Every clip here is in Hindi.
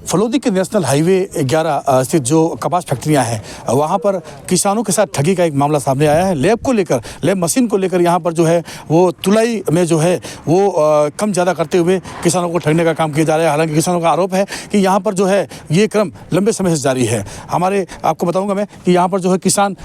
फलोदी के नेशनल हाईवे 11 स्थित जो कपास फैक्ट्रियां हैं वहां पर किसानों के साथ ठगी का एक मामला सामने आया है। लैब को लेकर, लैब मशीन को लेकर यहां पर जो है वो तुलाई में जो है वो कम ज़्यादा करते हुए किसानों को ठगने का काम किया जा रहा है। हालांकि किसानों का आरोप है कि यहाँ पर जो है ये क्रम लंबे समय से जारी है। हमारे आपको बताऊँगा मैं कि यहाँ पर जो है किसान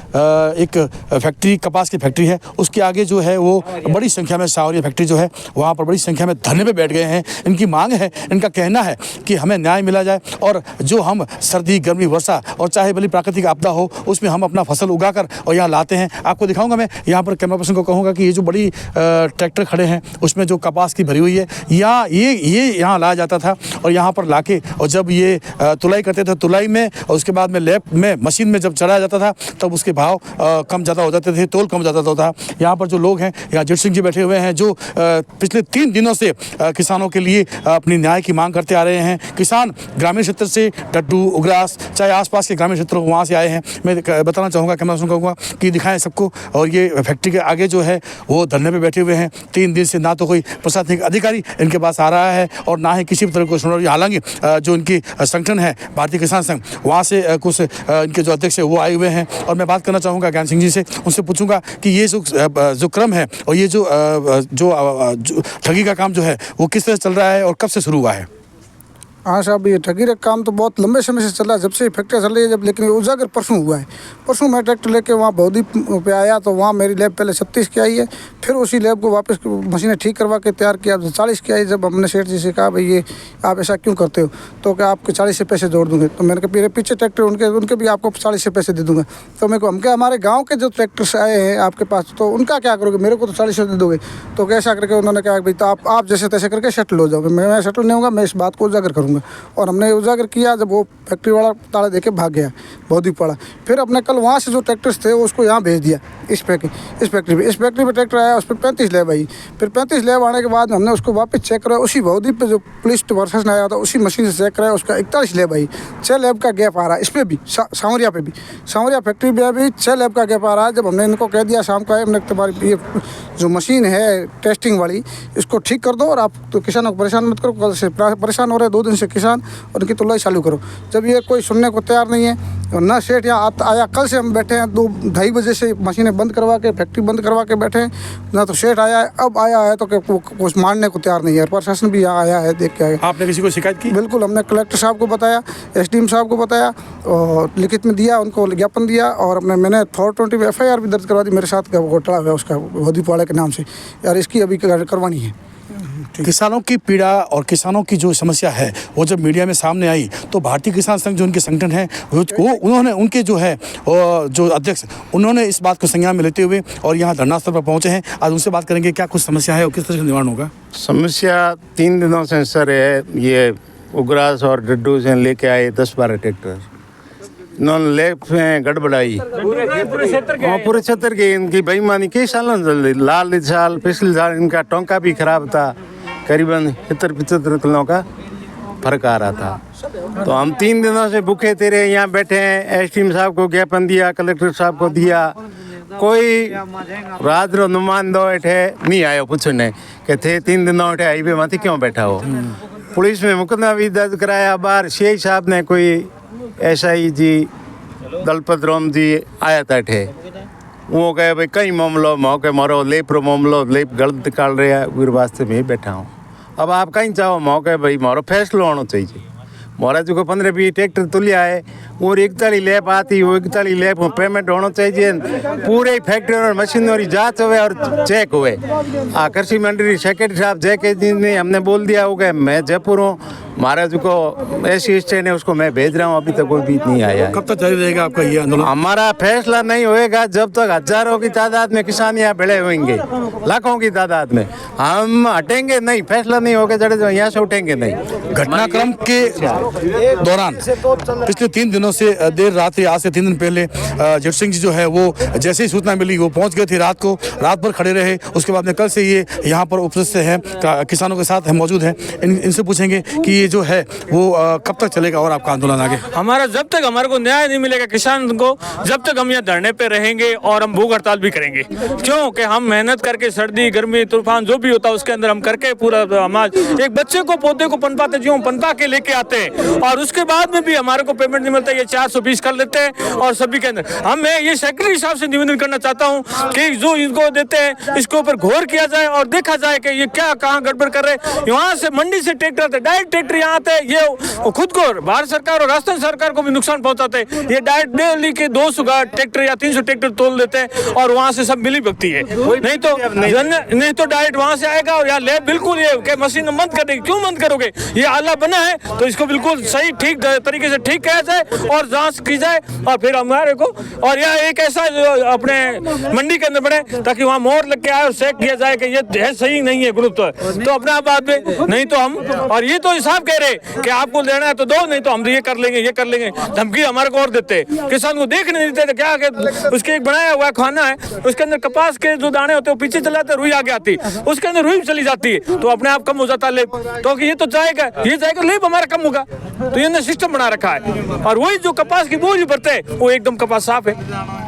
एक फैक्ट्री, कपास की फैक्ट्री है, उसके आगे जो है वो बड़ी संख्या में सावरिया फैक्ट्री जो है वहाँ पर बड़ी संख्या में धरने पर बैठ गए हैं। इनकी मांग है, इनका कहना है कि हमें न्याय मिला जाए और जो हम सर्दी, गर्मी, वर्षा और चाहे भली प्राकृतिक आपदा हो उसमें हम अपना फसल उगाकर और यहाँ लाते हैं। आपको दिखाऊंगा मैं, यहाँ पर कैमरा पर्सन को कहूँगा कि ये जो बड़ी ट्रैक्टर खड़े हैं उसमें जो कपास की भरी हुई है ये यहाँ लाया जाता था और यहाँ पर लाके और जब ये तुलाई करते थे, तुलाई में और उसके बाद में लैब में मशीन में जब चढ़ाया जाता था तब उसके भाव कम ज़्यादा हो जाते थे, तोल कम ज़्यादा होता था। यहाँ पर जो लोग हैं, यहाँ जित सिंह जी बैठे हुए हैं जो पिछले 3 दिनों से किसानों के लिए अपनी न्याय की मांग करते आ रहे हैं। किसान ग्रामीण क्षेत्र से डड्डू, उग्रास, चाहे आसपास के ग्रामीण क्षेत्रों वहाँ से आए हैं। मैं बताना चाहूँगा, कैमरा पर्सन कहूँगा कि दिखाएं सबको। और ये फैक्ट्री के आगे जो है वो धरने पे बैठे हुए हैं। 3 दिन से ना तो कोई प्रशासनिक अधिकारी इनके पास आ रहा है और ना ही किसी भी तरह को सुन रही। हालांकि जो इनकी संगठन है भारतीय किसान संघ, वहाँ से कुछ इनके जो अध्यक्ष है वो आए हुए हैं और मैं बात करना चाहूँगा ज्ञान सिंह जी से। उनसे पूछूंगा कि ये जो क्रम है और ये जो ठगी का काम जो है वो किस तरह चल रहा है और कब से शुरू हुआ है? हाँ साहब, ये ठगी का काम तो बहुत लंबे समय से चल रहा है, जब से फैक्ट्री चल रही है। जब लेकिन उजागर परसों हुआ है। परसों मैं ट्रैक्टर लेके वहाँ बौदी पे आया तो वहाँ मेरी लैब पहले 36 की आई है, फिर उसी लैब को वापस मशीनें ठीक करवा के तैयार किया तो 40 की आई। जब हमने सेठ जी से कहा भाई ये आप ऐसा क्यों करते हो, तो क्या आपके 40 से पैसे जोड़ दूँगे। तो मैंने कहा मेरे पीछे ट्रैक्टर उनके भी आपको 40 से पैसे दे दूँगा। तो मेरे को हम क्या हमारे गाँव के जो ट्रैक्टर्स आए हैं आपके पास तो उनका क्या करोगे, मेरे को तो 40 दे दोगे। तो कैसा करके उन्होंने कहा भाई तो आप जैसे तैसे करके सेटल हो जाओगे। मैं सेटल नहीं होगा, मैं इस बात को उजागर करूँगा। और हमने उजागर किया। जब वो फैक्ट्री वाला ताला देके भाग गया, बहुत ही पड़ा। फिर अपने कल वहाँ से जो ट्रैक्टर्स थे उसको यहाँ भेज दिया इस फैक्ट्री पे ट्रैक्टर आया, उस पर 35 लैब आई। फिर 35 लैब आने के बाद हमने उसको वापस चेक कराया। उसी बौदी पे जो पुलिस प्रशासन आया था उसी मशीन से चेक कराया, उसका 41 लैब आई। 6 लैब का गैप आ रहा है इस पर भी, सांवरिया पे भी, सांवरिया फैक्ट्री में भी 6 लैब का गैप आ रहा है। जब हमने इनको कह दिया शाम का, हमने तुम्हारी ये जो मशीन है टेस्टिंग वाली इसको ठीक कर दो और आप तो किसानों को परेशान मत करो। कल से परेशान हो रहे 2 दिन से किसान और इनकी तुलाई चालू करो। जब ये कोई सुनने को तैयार नहीं है और ना सेठ यहाँ आया। कल से हम बैठे हैं 2-2:30 बजे से मशीनें बंद करवा के, फैक्ट्री बंद करवा के बैठे हैं। ना तो सेठ आया है, अब आया है तो कुछ मानने को तैयार नहीं है। प्रशासन भी यहाँ आया है, देख के आया। आपने किसी को शिकायत की? बिल्कुल, हमने कलेक्टर साहब को बताया, SDM साहब को बताया और लिखित में दिया, उनको ज्ञापन दिया और मैंने 420 में FIR भी दर्ज करवा दी। मेरे साथ का घोटाला हुआ उसका होदीपाड़ा के नाम से, यार इसकी अभी करवानी है। किसानों की पीड़ा और किसानों की जो समस्या है वो जब मीडिया में सामने आई तो भारतीय किसान संघ जो उनके संगठन है वो उन्होंने उनके जो है जो अध्यक्ष उन्होंने इस बात को संज्ञान में लेते हुए और यहाँ धरना स्थल पर पहुँचे हैं। आज उनसे बात करेंगे क्या कुछ समस्या है और किस तरह से निवारण होगा। समस्या 3 दिनों से सर है, ये उग्रास और डड्डू से लेके आए 10-12 ट्रैक्टर, इन्होंने लेब में गड़बड़ाई पूरे क्षेत्र की। इनकी बेईमानी कई सालों से, लाल साल पिछले साल इनका टोंका भी खराब था, करीबन 70-75 किलो का फर्क आ रहा था। तो हम 3 दिनों से भूखे तेरे यहाँ बैठे हैं। SDM साहब को ज्ञापन दिया, कलेक्टर साहब को दिया, कोई रात रो नुमाइंदो एठे नहीं आयो पूछने कि थे 3 दिनों एठे हाईवे माथी क्यों बैठा हो। पुलिस में मुकदमा भी दर्ज कराया। बाहर CI साहब ने कोई SI जी दलपत राम जी आया था ठे, वो कहे भाई कई मामलो मौके मारो लेप रो मामलो लेप गलत निकाल रहे हैं, उस वास्ते में बैठा हूँ। अब आप कहीं चाहो मौके भाई मारो फैसलो होना चाहिए। मोरा जो 15-20 ट्रैक्टर तुलिया है और 41 लैब आती, वो 41 लैब में पेमेंट होना चाहिए। पूरे फैक्ट्री और मशीनरी जांच हुए और चेक हुए। कृषि मंत्री सेक्रेटरी साहब जय जी ने हमने बोल दिया हो गया मैं जयपुर हूँ, महाराज को ऐसी स्टैंड है उसको मैं भेज रहा हूँ, अभी तक कोई भी नहीं आया। कब तक जारी रहेगा आपका ये आंदोलन? हमारा फैसला नहीं होएगा जब तक हजारों की तादाद में किसान यहाँ भिड़े होंगे, लाखों की तादाद में। हम हटेंगे नहीं, फैसला नहीं होगा जड़े जो यहाँ से उठेंगे नहीं। घटनाक्रम के दौरान पिछले 3 दिनों से देर रात्रि, आज से 3 दिन पहले जित सिंह जी जो है वो जैसे ही सूचना मिली वो पहुंच गए थे। रात भर खड़े रहे। उसके बाद में कल से ये यहाँ पर उपस्थित हैं, किसानों के साथ मौजूद हैं। इनसे पूछेंगे कि ये जो है वो कब तक चलेगा और आपका आंदोलन आगे? हमारा जब तक हमारे को न्याय नहीं मिलेगा किसान को, जब तक हम यहाँ धरने पे रहेंगे और हम भूख हड़ताल भी करेंगे। क्यों कि हम मेहनत करके सर्दी गर्मी तूफान जो भी होता है उसके अंदर हम करके पूरा हमारे एक बच्चे को पौधे को पनपाते जो पनपा के लेके आते हैं और उसके बाद में भी हमारे को पेमेंट नहीं मिलता। ये 420 कर लेते हैं और सभी के अंदर मैं ये सेक्रेटरी साहब से निवेदन करना चाहता हूँ कि जो इनको देते हैं इसके ऊपर गौर किया जाए और देखा जाए कि ये क्या कहाँ गड़बड़ कर रहे हैं। यहाँ से मंडी से ट्रैक्टर आते, डायरेक्ट ट्रैक्टर यहाँ आते हैं, ये खुद को भारत सरकार और राजस्थान सरकार को भी नुकसान पहुंचाते हैं। ये डायरेक्ट डेली के 200 ट्रैक्टर या 300 ट्रैक्टर तोल देते हैं और वहाँ से सब मिली भगती है। नहीं तो डायरेक्ट वहाँ से आएगा और यहाँ ले बिल्कुल ये मशीन बंद कर देगी। क्यों बंद करोगे? ये आला बना है तो इसको बिल्कुल सही ठीक तरीके से ठीक किया जाए और जांच की जाए और फिर हमारे को और यह एक ऐसा अपने मंडी के अंदर बने ताकि वहाँ मोहर लग के आए और चेक किया जाए कि ये है सही नहीं है ग्रुप तो अपना बाद में नहीं तो हम और ये तो हिसाब कह रहे कि आपको देना है तो दो, नहीं तो हम ये कर लेंगे धमकी हमारे को और देते। किसान को देख नहीं देते क्या कि उसके एक बनाया हुआ खाना है उसके अंदर कपास के जो दाने होते हैं वो पीछे चले जाते, रुई आगे आती है, उसके अंदर रुई चली जाती है तो अपने आप कम हो जाता है लेब। तो ये तो जाएगा लेब हमारा कम होगा। तो ये सिस्टम बना रखा है और वही जो कपास की बोझ भरते हैं वो एकदम कपास साफ है।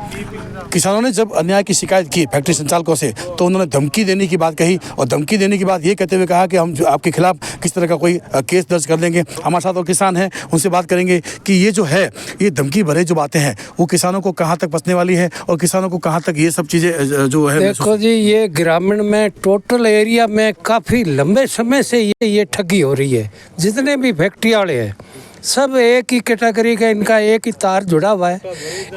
किसानों ने जब अन्याय की शिकायत की फैक्ट्री संचालकों से तो उन्होंने धमकी देने की बात कही और धमकी देने की बात ये कहते हुए कहा कि हम आपके खिलाफ किस तरह का कोई केस दर्ज कर देंगे। हमारे साथ और किसान हैं, उनसे बात करेंगे कि ये जो है ये धमकी भरे जो बातें हैं वो किसानों को कहाँ तक पचने वाली है और किसानों को कहाँ तक ये सब चीज़ें जो है। देखो जी, ये ग्रामीण में टोटल एरिया में काफ़ी लंबे समय से ये ठगी हो रही है। जितने भी फैक्ट्री वाले हैं सब एक ही कैटेगरी का, इनका एक ही तार जुड़ा हुआ है।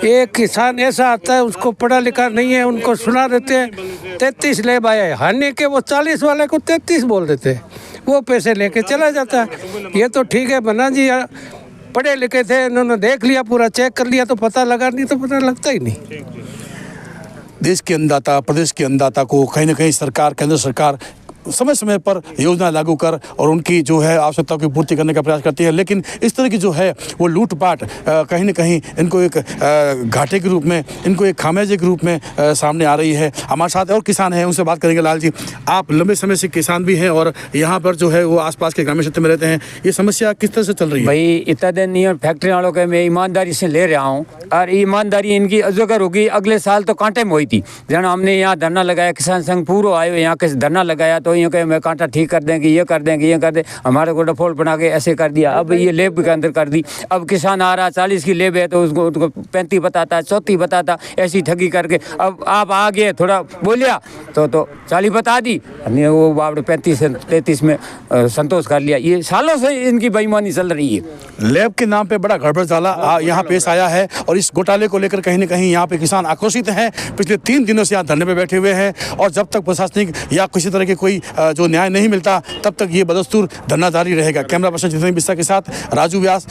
एक किसान ऐसा आता है उसको पढ़ा लिखा नहीं है, उनको सुना देते हैं 33 लेब आया है, हानि के वो 40 वाले को 33 बोल देते हैं, वो पैसे लेके चला जाता है। ये तो ठीक है बना जी, पढ़े लिखे थे, इन्होंने देख लिया पूरा चेक कर लिया तो पता लगा, नहीं तो पता लगता ही नहीं। देश के अन्नदाता, प्रदेश के अन्नदाता को कहीं ना कहीं सरकार, केंद्र सरकार समय समय पर योजना लागू कर और उनकी जो है आवश्यकताओं की पूर्ति करने का प्रयास करती है, लेकिन इस तरह की जो है वो लूटपाट कहीं ना कहीं इनको एक घाटे के रूप में, इनको एक खामियाजे के रूप में सामने आ रही है। हमारे साथ और किसान हैं, उनसे बात करेंगे। लाल जी, आप लंबे समय से किसान भी हैं और यहाँ पर जो है वो आसपास के ग्रामीण क्षेत्र में रहते हैं, ये समस्या किस तरह से चल रही है? भाई इतना दिन नहीं, फैक्ट्री वालों के मैं ईमानदारी से ले रहा हूँ और ईमानदारी इनकी अजगर होगी। अगले साल तो कांटे में हुई थी जब हमने यहाँ धरना लगाया, किसान संघ पूरा आए यहाँ के धरना लगाया तो यूँ कहे मैं कांटा ठीक कर देंगे, ये कर दें, हमारे को डिफॉल्ट बना के ऐसे कर दिया। अब ये लेब के अंदर कर दी। अब किसान आ रहा 40 की लेब है तो उसको 35 बताता है, 34 बताता, ऐसी ठगी करके अब आप आ गए थोड़ा बोलिया तो 40 बता दी, वो आपने 35 से 33 में संतोष कर लिया। ये सालों से इनकी बेईमानी चल रही है। लेब के नाम पे बड़ा गड़बड़ जाला यहाँ पेश आया है और इस घोटाले को लेकर कहीं ना कहीं यहाँ पे किसान आक्रोशित हैं। पिछले 3 दिनों से यहाँ धरने पे बैठे हुए हैं और जब तक प्रशासनिक या किसी तरह के कोई जो न्याय नहीं मिलता तब तक ये बदस्तूर धरना जारी रहेगा। कैमरा पर्सन जितेंद्र बिस्सा के साथ राजू व्यास।